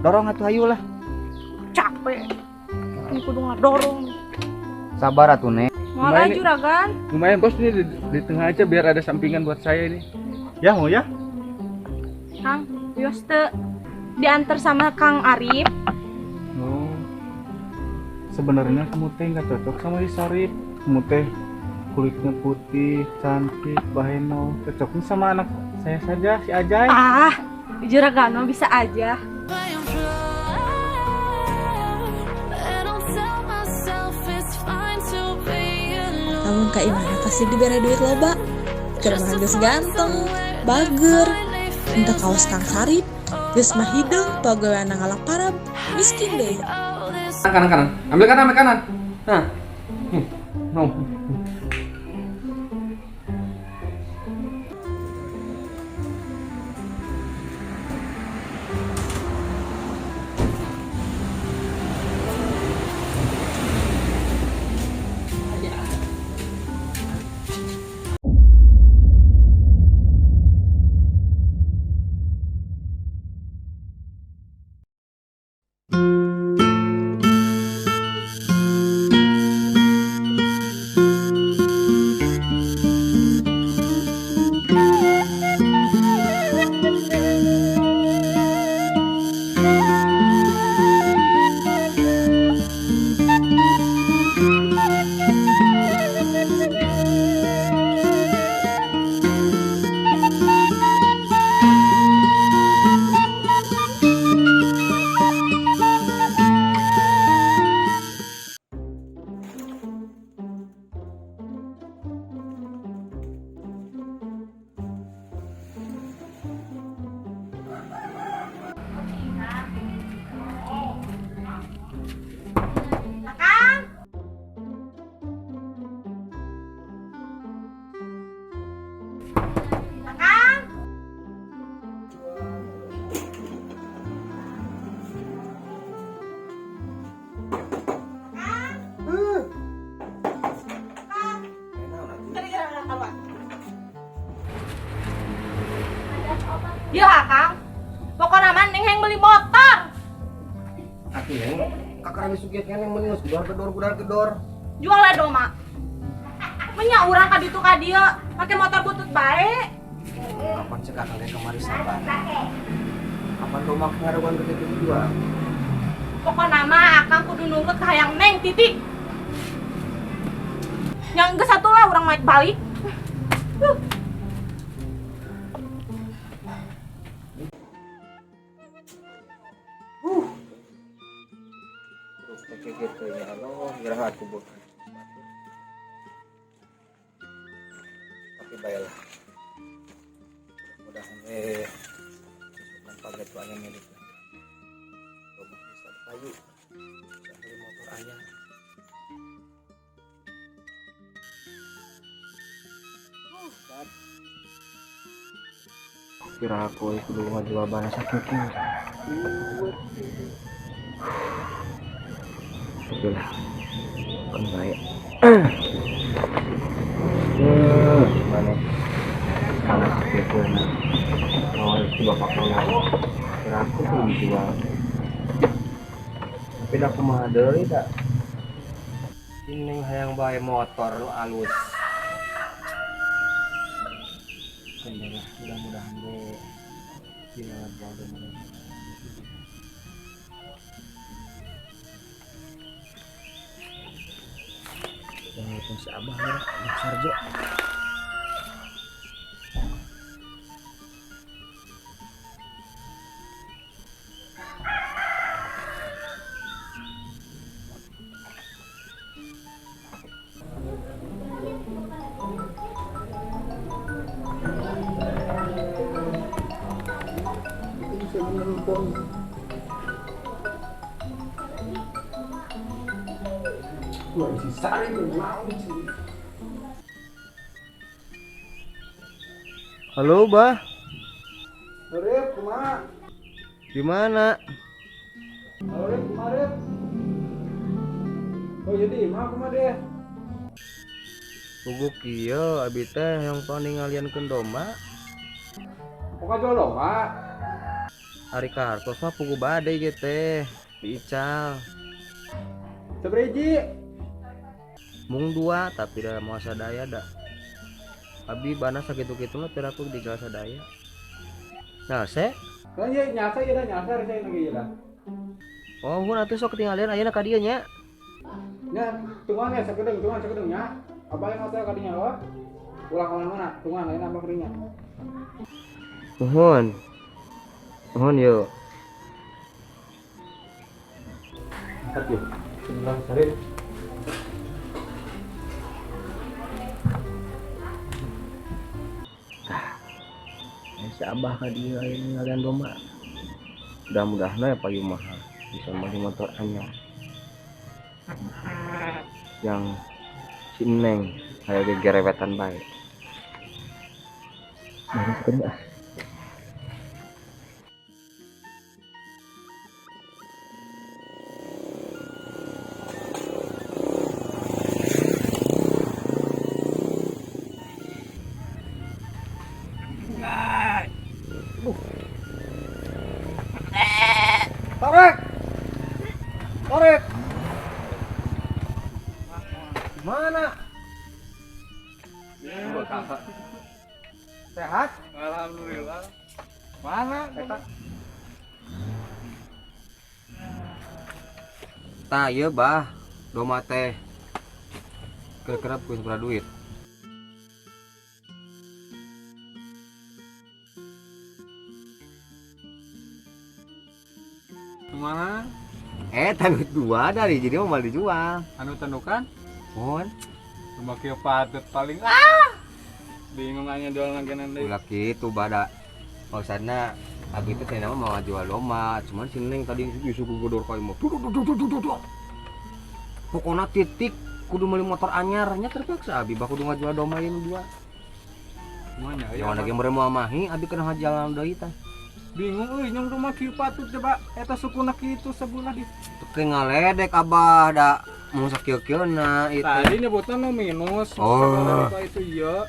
Dorong atuh hayu lah. Capek. Ini kudu ngadorong. Sabar atuh Nek. Malah juragan. Lumayan bos nih di tengah aja biar ada sampingan buat saya ini. Ya mau ya? Kang, bios teu diantar sama Kang Arif. Oh. Sebenarnya kamu teh nggak cocok sama si Sarip. Kamu teh kulitnya putih, cantik, baheno, cocoknya sama anak saya saja si Ajay. Ah, juragan mah bisa aja. Namun Kak Imana pasti diberi duit loba. Keur mah geus ganteng, bager. Entah kaos Kang Sarip, geus mah hideung pagaweana ngalak parab, miskin deh. Kanan. Ambil kanan. Nah. No. Ya, Kang. Pokoknya mah Neng yang beli motor. Atuh Neng, kakak sugiat yang mending gedor. Jual lah dong, Mak. Nya urang ka ditu ka dieu, make motor butut bae. Kapan cek kakak kayak kemari sabar. Kapan domak ngaruan ke titik dua. Pokoknya mah Akang kudu nurut ka hayang Neng titik. Yang geus satu lah urang maik balik. Kayak gitu ya Allah, istirahat kubur. Tapi baiklah. Mudah-mudahan pakai tuanya milik. Coba bisa kayu. Bisa beli motor ayah. Kira aku itu dulu jual barang sakit. Itulah kan baik. Mana kalau itu mau itu bapak kau kira aku tuh dijual tapi aku mah dari tak ini hayang bae motor lu alus mudah-mudahan deh jangan bodoh mana. Walaupun si Abah ya, Mas Sarjo. Halo, Bah. Rep, kumaha? Gimana? Halo, Rep, kumaha, Rep? Oh, jadi mah kumaha deh? Tunggu kieu abi teh yang paling ngaliankeun domba. Pokoknya jual domba. Hari kartos mah pugu badai gitu diical. Seberiji. Mung 2 tapi dah mau sadaya dah. Abi bana sakitu-kitu mah teu aku digal sadaya. Nah, Kan ya nyasa ya nyasar saya lagi ya. oh mun atuh sok ketinggalan ayeuna ka dieu nya. Nya tungguan ya sakedeng nya. Apa yang hotel kadinya lo? Ulah ka mana? Tungguan lain apa kerinya. Nuhun yuk. Angkat yuk. Sebelah sarit. Si abah ka dieu aya ngalian domba. Mudah-mudahan ya payu mahal bisa beli motor anyar. Yang si Neng kayak gegerewetan bae. Baru kerja. Tarik. Mana? Sehat? Alhamdulillah. Mana eta? Tah ieu bah, domba teh. Kira-kira ku sabaraha duit? Mana? Duit 2 dari jadi mau dijual. Anu tendukan? Mohon. Cuma kieu patut paling bingung aja jual langganan deui. Ulah kitu bada. Maksudna abi teh nama mau jual domba, cuman si Neng tadi disuruh godor ka imah. Pokona titik kudu meuli motor anyar nya terpaksa abi bah kudu ngajual domba ieu 2. Semuanya Jangan lagi mere moal mahi abi kena hajalan deui tah. bingung euy nyong rumah kieu patut coba eta sukuna kitu sebelah di. Teu ngaledek abah da mau sakieu-kieuna itu. Tadi nyebutna no minus. Oh. Itu iya.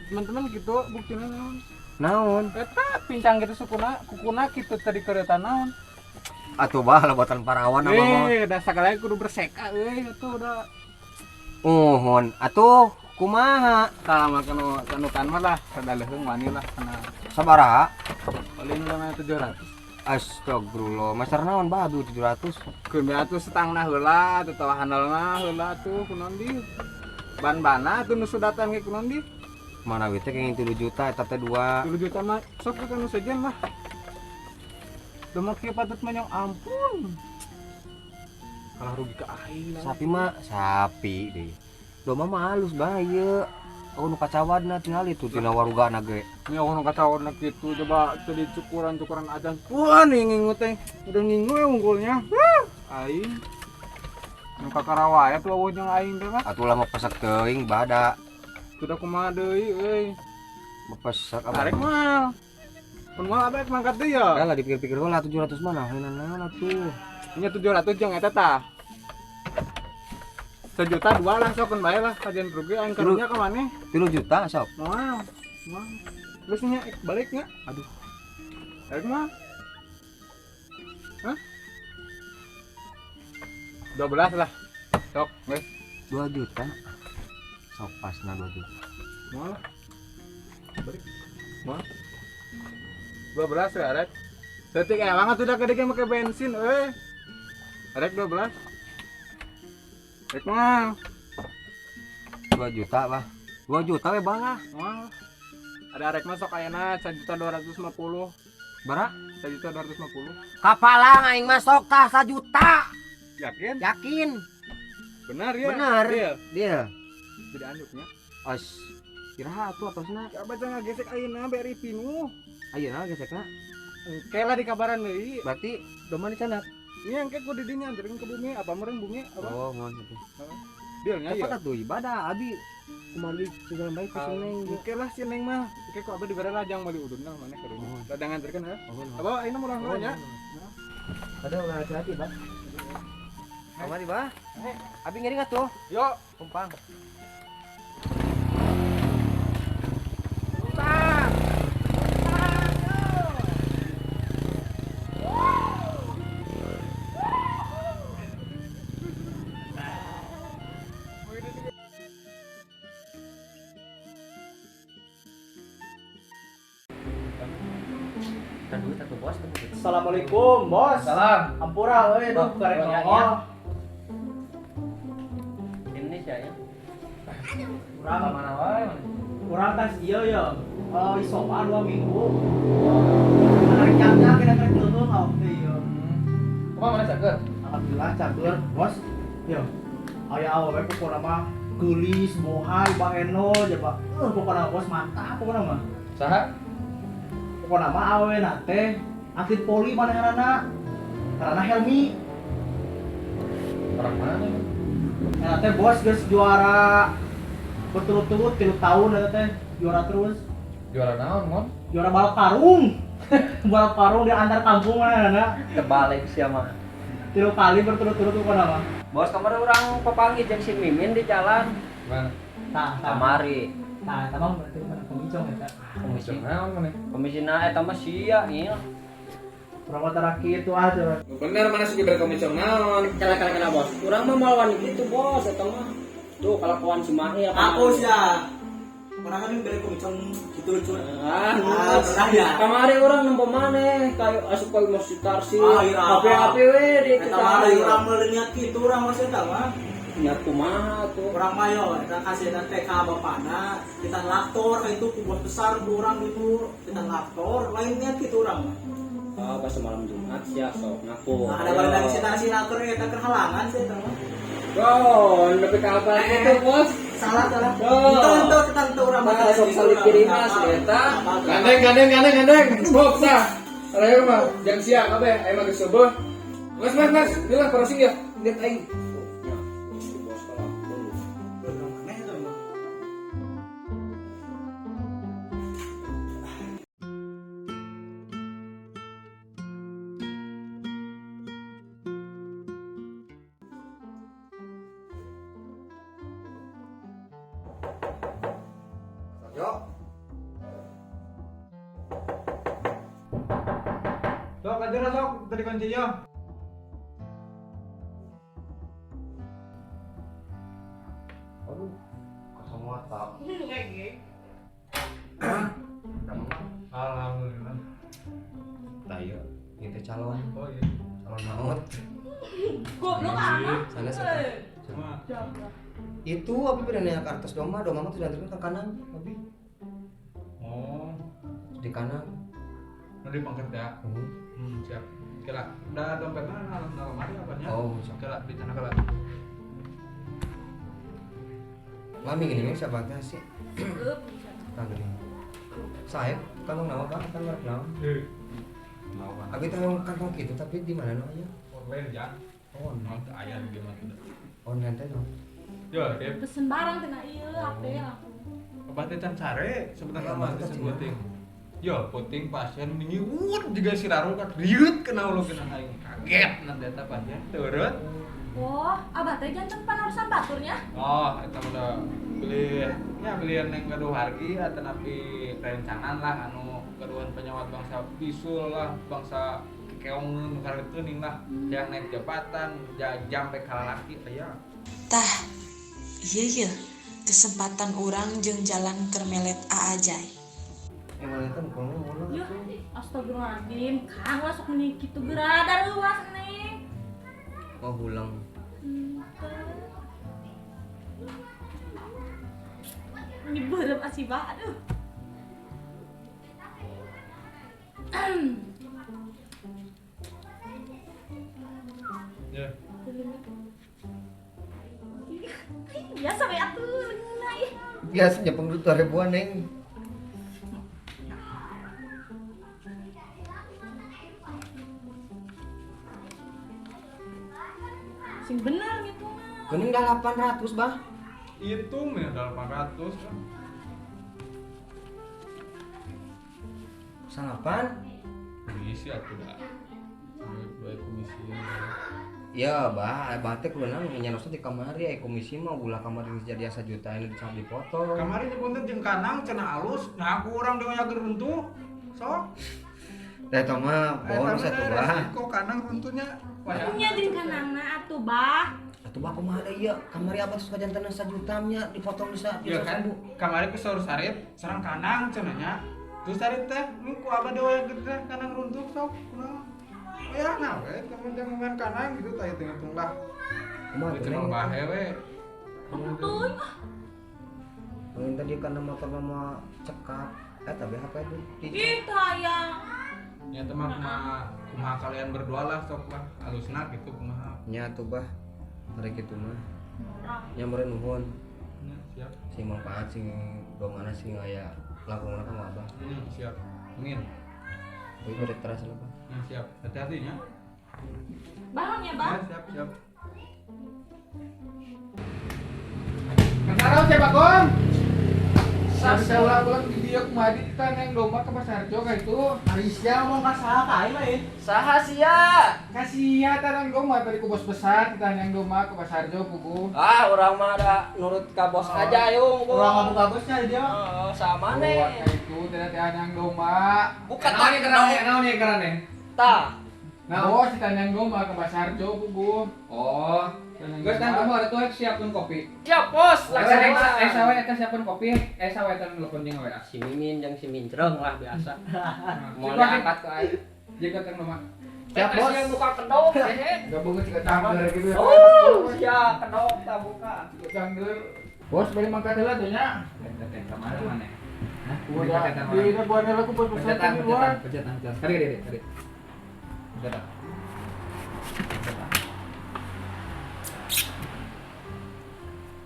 Teman-teman gitu buktinya naon? Naon? Eta pincang gitu sukuna, kukuna kitu tadi kereta naon? Atuh bah lebatan parawan abah mah. Da sakala kudu berseka euy atuh udah. Uhun, atuh kumaha? Sama kanu kan mah lah, rada leuheung wani lah kana Sabaraha? paling lana 700. Astagfirullah, master naon bah 700? Keun atuh setangna heula, atuh tawah handalna heula atuh kunaon di. Ban-bana atuh nu sudatan ge kunaon di. Mana we teh kenging 3 juta eta teh 2. 3 juta mah sok kita nu sejen lah. Domba kieu patut manyong ampun. Kalah rugi ka aing. Sapi mah sapi deh. Domba mah halus bah ieu. Oh nu kacawadna tinggal itu tina warugana ge. Nya ono kacawarna kitu coba teu cukuran ajan. Wah ngingu teh. Udah ngingu ya unggulnya. Aing. Nu kakarawa ya tuh eueuh jeung aing teh mah. Atuh lah mepesek teuing bada. Kuda kumaha deui euy. Mepesek Tarik abah. mal. Pun mal abek mangkat deui ya. Lah dipikir-pikir heula 700 mana? Naon atuh? Nya 700 jeung eta tah. 1 juta 2 lah sokeun bae lah kajian rugi aing karunya ka maneh. 3 juta sok. Moal. Terus nya baliknya. Aduh. Tarik mah. Hah? 12 lah. Sok, wes. 2 juta. Sok pasna 2 juta. Moal. Balik. Moal. 12 ya, Rek. Detik banget udah gede make bensin euy. Rek 12. Rek mah. 2 juta bah. 2 juta we balah. Moal. Ada rek masuk ayeuna 1.250.000. Bara? 1.250.000. Kapalang aing masuk tah 1 juta. Yakin? Yakin. Benar ya? Benar. Deal. Dia. Tidak anduknya. Os. Kiraha atuh apasna? Coba jangan gesek ayeuna beri pinu. Ayeuna gesekna. Engke lah di kabaran deui. Berarti domba dicandak. Ini engke ku di dinya anterin ke bumi apa meureun bumi apa? Oh, ngono atuh. Dealnya ya. Apa tuh ibadah abi kembali segala baik ke Neng. Engke lah si Neng mah. Engke ku abah dibere lajang mali udunna maneh ka rumah. Dadangan terkeun ya. Oh, Apa ayeuna murah nya? ada ulah hati-hati, Bah. Kamari, Bah. Abi ngering atuh. Yo, Kumpang. Kita duit atau bos kan? Assalamualaikum, Bos. Salam. Ampura euy duh karek Bos, nongol. Indonesia ya. Urang Mana wae? urang tas ieu ya. Isoman 2 minggu. Karek jaga kena karek leuweung aw teh ieu. Kumaha mana sakeut? Alhamdulillah cager, Bos. Yo. Aya awewe pokona mah geulis, bohai, baeno aja, Pak. Pokona Bos mantap pokona mah. Saha? Pokona mah awewe na teh atlet poli manehanana. Karena Helmi. Orang mana? Eta teh Bos geus juara berturut-turut 3 tahun eta teh juara terus. Juara naon, Mon? Juara balap karung. Balap karung di antar kampung mana Terbalik siapa? 3 kali berturut-turut pokona mah. Bos kemarin orang pepanggil jeung si Mimin di jalan. Mana? Tah, Kamari. Nah, eta mah berarti mana komicong eta. Komisi. Naon mana? Komisina eta mah sia ieu. Urang mah tara kitu ah coba. Bener mana sih berkomisi naon? Kala bos. Urang mah malawan gitu bos eta mah. Tuh kalakuan si Mahil. Aku sih ya. Pernah kan beli komicong gitu lucu. Pernah ya. Kamari orang nempo maneh kayu asup kayu Masjid Tarsi. Iya. HP we di Eta kita. mah dari urang meuli niat kitu urang mah eta mah. Niat kumaha tuh. Urang mah yo eta kasihna teh ka bapana, kita laktor ka itu ku bos besar ku urang gitu, kita laktor lain niat kitu urang mah. Ah pas malam Jumat sia sok ngaku. Nah, ada balik dari si laktor eta keur halangan sih eta mah. Bro, nepi ka apa itu bos? Salah. Oh. Itu kita urang mah Nah, sok salib kirimas eta. Gandeng. Stop sah. Ayo mah jam siang kabeh aya mah geus subuh. Mas, bilang crossing ya. Lihat aing. Bos kalakon. Aneh eta mah. Sok aja sok tadi kunci yo. Aduh, kosong WhatsApp. Alhamdulillah. Tayo, itu calon. Oh iya. Calon maut. Goblok amat. Sana Cuma Itu apa bedanya kartus doma mah tuh diantarkan ke kanan, abi. oh, Di kanan. nanti pangkat ya. Siap. Kira udah dompetnya dalam lemari apanya? Oh, siap. Kira di sana kira. Mami gini siapa sih? Tanggung. Saya kantong nama Pak, kan merek nama. Lawan. Abi tahu kantong gitu tapi di mana namanya? Online ya. Oh, Mau ayah gimana tuh? online teh no. Yo, Dep. Pesen barang tina ieu HP aku. Obatnya can sare sebenarnya Ya, mah mantap teh sih, puting. Yo, puting pasien menyiwut juga si Raro kan riut kena ulo kena aing. Kaget nanti eta pasien turut. Wah, abah teh janten panurusan baturnya. Oh, eta udah belian yang gaduh hargi atau napi rencangan lah anu gaduhan penyawat bangsa bisul lah bangsa kekeong karena itu nih lah yang naik jabatan jampe kalalaki aya. Tah, iya kesempatan orang jeung jalan kermelet aajay. Emang itu ngomong Yuh, astagfirullahaladzim, Kang masuk nih gitu geura dari luas nih. mau pulang. Ini berem asibah, aduh. Ya. Biasa we atuh ngeunah ih. Biasanya penduduk 2000-an neng. Sing bener gitu mah. Kuning dah 800 bah. Itu mah udah 800 kan. Salapan? Komisi atuh dah. Baik komisi. Ya bah, batek lu nang nyanosna di kamari aya komisi mah ulah kamari jadi asa juta ini dicap dipotong. Kamari dipunten jeung kanang cenah alus, nah aku urang dengayakeun runtuh. Sok. Tah eta mah bonus atuh bah. Kok kanang runtuhnya? Punya jeung kanangna atuh bah. Atuh bah kumaha deui ieu? Kamari abah suka jantan 1 juta nya dipotong bisa Ya kan, kamari ke saur sarit, sareng kanang cenanya. Terus cari teh, ku abah dewa yang gede kanang runtuh sok. Kunaon? Ya nah we, temen jangan main kanang gitu tah hitung-hitung lah. Kumaha Itu tuh cuma Neng? bahe we. Tuh. Mungkin tadi karena motor mama cekak. Tapi apa itu? Ih, sayang. Ya teman kumaha kalian berdua lah sok lah. Halusna gitu kumaha. Nya tuh bah. Hari gitu mah. Nyamperin nuhun. Ya, siap. Sing manfaat sing domana sing aya langkungna ka abah. Siap. Amin. Kuwi bari terasa lah, Bah. Siap. Hati-hati nya. Barang ya, Ya, Bang. siap. Kenapa siapa kon? Saya ulang di dia kemari kita yang domba ke Pasar Jo kayak itu. Arisya mau kasah kai lain. Saha sia? Kasih tanang domba tadi ku bos besar kita yang domba ke Pasar Jo pugu. Ah, urang mah ada nurut ka bos aja yung. Orang kamu bosnya dia. Sama Oh, nih. kayak itu tidak yang domba. Bukan Naon nih kerane, naon nih kerane. Ta. Nah, oh si tanang domba ke Pasar Jo pugu. Oh. Guys, kan kamu ada tuh siapin kopi. Siap, Bos. Sawe eta siapin kopi. Sawe eta nelpon jeung WA. Si Mimin jeung si Mincreng lah biasa. Mau Siap, diangkat ke aing. Jika teng rumah. Siap, Bos. Yang buka kedok, hehe. Gabung ke cangger gitu ya. Oh, siap, kedok tak buka. Cangger. Bos beli mangkat heula tuh nya. Teh kamar mana? Hah? Udah, di buat aku buat pesan di luar. Pencet. Kari. Pencet.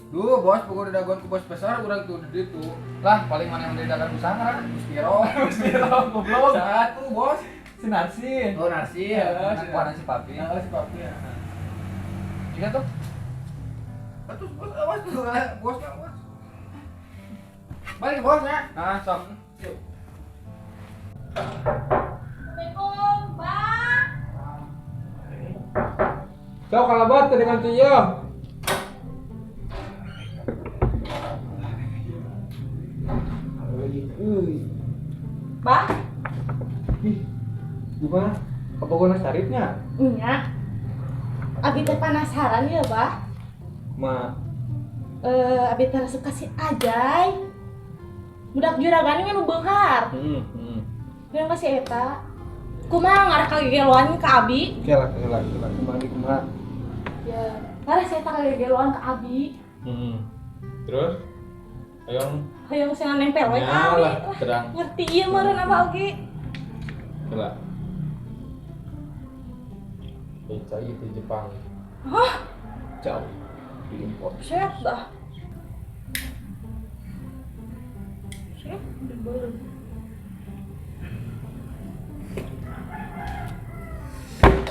Duh, bos, pokoknya dagon ke bos besar, urang tuh di itu. Lah, paling mana yang dari dagang usaha, Bustiro. Bustiro, goblok. Satu, bos. Si Narsi. Oh, Narsi. Ya, si Narsi Papi. Si Papi. Iya tuh. Betul, bos, awas tuh, bos, bos. Balik bos ya. Nah, sok. Yuk. Assalamualaikum, Bang. Sok kalabat teh dengan Cio. Bang? Gimana? Kepogonan saripnya? Iya. Abi teh penasaran ya, Bah. Ma, Abi teh suka si Ajay. Budak juragan kan beukar. Yang kasih eta. Kumaha ngarek kagegeloan ke Abi? kela. Kumaha? Ya, ngarek saya tak kagegeloan ke Abi. Terus? Ayo, Hayang sing nempel we ka Abi. Nyalah, Wah, terang. ngerti ieu meureun apa oge. kela. Beca itu Jepang. Hah? Jauh. Diimpor. Siap dah. Siap, dibeureun.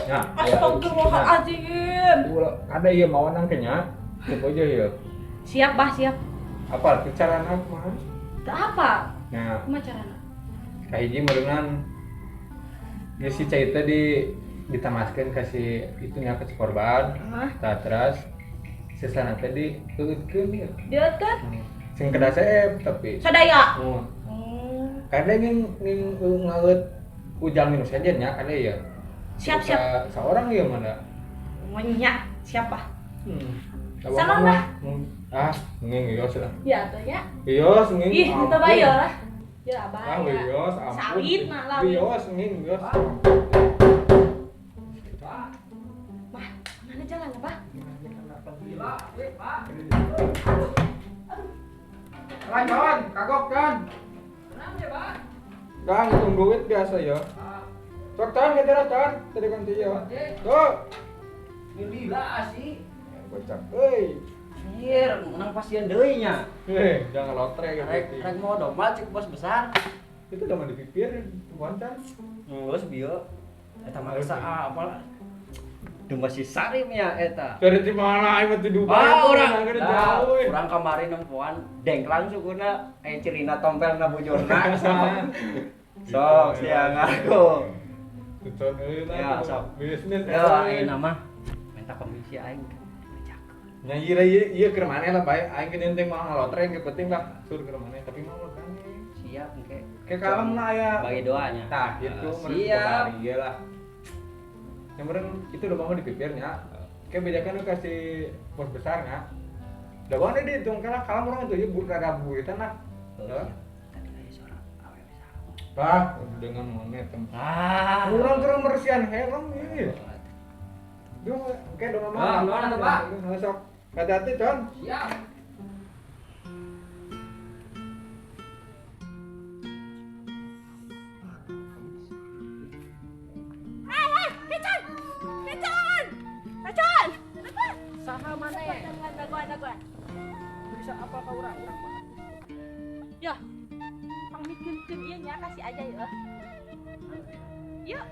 Ya, Astagfirullahaladzim. ada iya mau nang kenya. Coba aja ya. Siap, Bah, siap. Apa cara mah? Teu apa? Nah, Kumaha carana? kahiji meureungan geus si cai teh ditamaskeun kasih itunya ke si korban. Hah? Tah terus sesana teh dieukeun ya. Dieu kan? Sing kedah seep tapi Sadaya. oh, Hmm. kada nging ngaeut ujang minus aja nya kada ya. Siap, siap. Seorang ya mana? Monya, siapa? Sama Sama, Mbak. nging yos lah. Ya tuh ya. Yos nging. Ih, itu bayo lah. Ya Ah, bahaya. yos, ampun. Sawit mah lawit. Yos nging yos. Mah, mana jalan apa? Lanjut, kagok kan? Kang, hitung duit biasa ya. Cok tan, kita tan, tadi kan dia. Cok. Gila asih. Bocah, euy. Anjir, menang pasien deui nya. Jangan lotre gitu. Rek mau domba cek bos besar. Itu udah mau dipipir, wancan. Geus bieu. Eta mah geus apa? Domba si Sarimnya eta. Dari di mana aing mah di Dubai. Urang jauh. urang kamari nempuan dengklang sukuna cirina tompelna bujurna. Sok siang aku. Tuton euy Ya, sok. Bisnis. Ya, ayeuna mah minta komisi aing. Nya ieu keur maneh lah bae aing ke nenteng mah ngalotre yang penting lah sur keur maneh tapi mau kan. Siap engke. Ke kalem lah ya. Bagi doanya. Tah gitu Siap. Iya lah. Yang meren itu udah mau dipipirnya. Kayak bedakan lu kasih pos besarnya. Udah mana dihitung karena kalau orang itu ya bukan ada buritan lah. Tadi kayak suara awewe sarua. Lah, dengan monet. Kurang bersihan helm ini. Duh, kayak dong Ah, mama. gimana tuh, Pak? Sok. Hati-hati, Con. Siap. Saha mana ya? Ada gua. Bisa apa kau orang mah? Ya, pang mikirkeun ieu nya kasih aja ya. Yuk,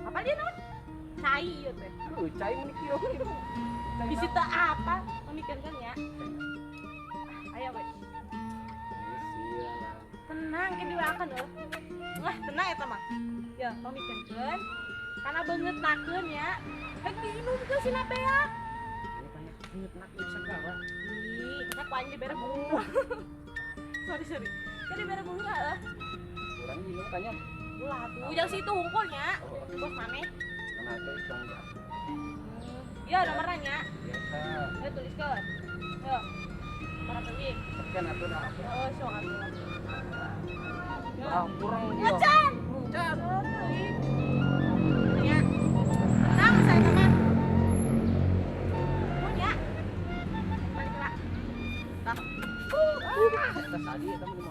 apa dia non? Cai ieu teh. Cai mun kieu gitu. Bisi teu apa? Memikirkeun ya. Ayo we. Tenang ke diwakan euy. Wah, tenang eta mah. Ya, memikirkeun karena banget nakeun ya. Hek diinumkeun si Napea. Ingat nak segala. Ih, kita kuanya bere bunga. sorry. Kan di bere bunga heuh. Kurang gini tanya. Ulah tuh, jangan situ hungkulnya. Bos maneh. Mana teh cong ya. Ya, nomornya nya. Biasa. Ayo tuliskeun. Yo. Para penting. Sekian atuh dah. Oh, sok atuh. Ah, kurang dia. Acan. Ya. Tenang saya teman. Oh ya. Balik lah. Tak. Kita tadi eta mah